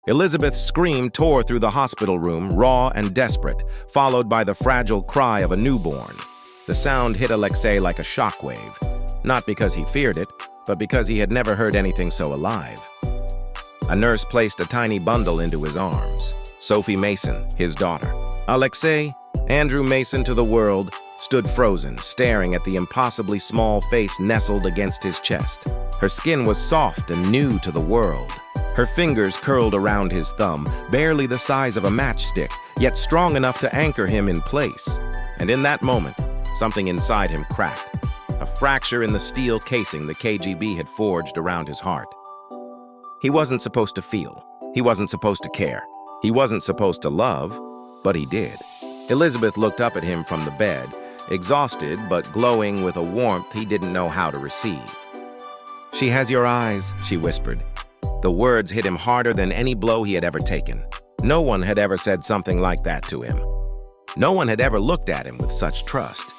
Elizabeth's scream tore through the hospital room, raw and desperate, followed by the fragile cry of a newborn. The sound hit Alexei like a shockwave, not because he feared it, but because he had never heard anything so alive. A nurse placed a tiny bundle into his arms. Sophie Mason, his daughter. Alexei, Andrew Mason to the world, stood frozen, staring at the impossibly small face nestled against his chest. Her skin was soft and new to the world. Her fingers curled around his thumb, barely the size of a matchstick, yet strong enough to anchor him in place. And in that moment, something inside him cracked. A fracture in the steel casing the KGB had forged around his heart. He wasn't supposed to feel. He wasn't supposed to care. He wasn't supposed to love, but he did. Elizabeth looked up at him from the bed, exhausted but glowing with a warmth he didn't know how to receive. "She has your eyes," she whispered. The words hit him harder than any blow he had ever taken. No one had ever said something like that to him. No one had ever looked at him with such trust.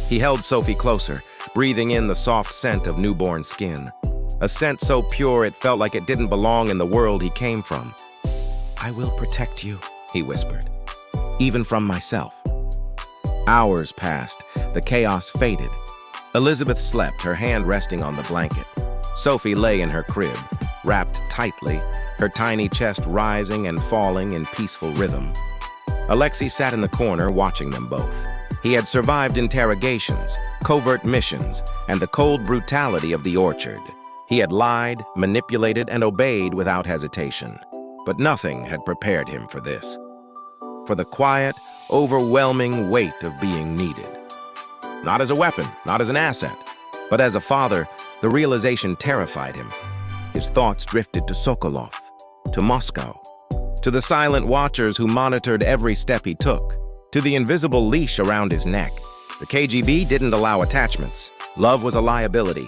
He held Sophie closer, breathing in the soft scent of newborn skin. A scent so pure it felt like it didn't belong in the world he came from. "I will protect you," he whispered, "even from myself." Hours passed. The chaos faded. Elizabeth slept, her hand resting on the blanket. Sophie lay in her crib, wrapped tightly, her tiny chest rising and falling in peaceful rhythm. Alexei sat in the corner watching them both. He had survived interrogations, covert missions, and the cold brutality of the orchard. He had lied, manipulated, and obeyed without hesitation. But nothing had prepared him for this. For the quiet, overwhelming weight of being needed. Not as a weapon, not as an asset, but as a father, the realization terrified him. His thoughts drifted to Sokolov, to Moscow, to the silent watchers who monitored every step he took, to the invisible leash around his neck. The KGB didn't allow attachments. Love was a liability.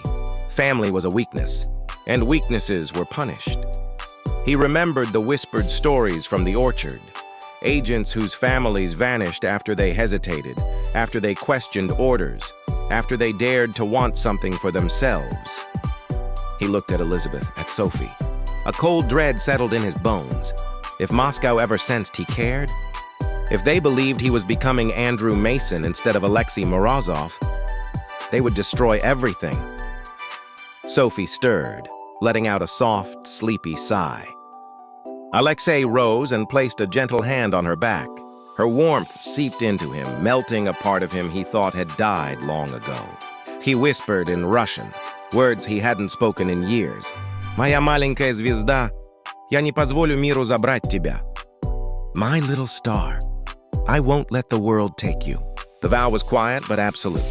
Family was a weakness, and weaknesses were punished. He remembered the whispered stories from the orchard, agents whose families vanished after they hesitated, after they questioned orders, after they dared to want something for themselves. He looked at Elizabeth, at Sophie. A cold dread settled in his bones. If Moscow ever sensed he cared, if they believed he was becoming Andrew Mason instead of Alexei Morozov, they would destroy everything. Sophie stirred, letting out a soft, sleepy sigh. Alexei rose and placed a gentle hand on her back. Her warmth seeped into him, melting a part of him he thought had died long ago. He whispered in Russian, words he hadn't spoken in years. «Моя маленькая звезда, я не позволю миру забрать тебя». My little star, I won't let the world take you. The vow was quiet but absolute.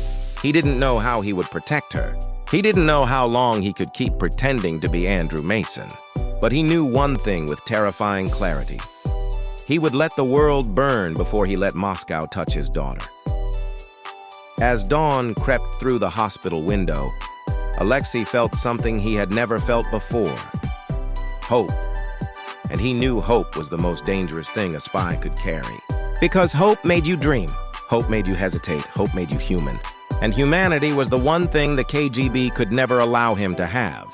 He didn't know how he would protect her. He didn't know how long he could keep pretending to be Andrew Mason. But he knew one thing with terrifying clarity. He would let the world burn before he let Moscow touch his daughter. As dawn crept through the hospital window, Alexei felt something he had never felt before. Hope. And he knew hope was the most dangerous thing a spy could carry. Because hope made you dream. Hope made you hesitate. Hope made you human. And humanity was the one thing the KGB could never allow him to have.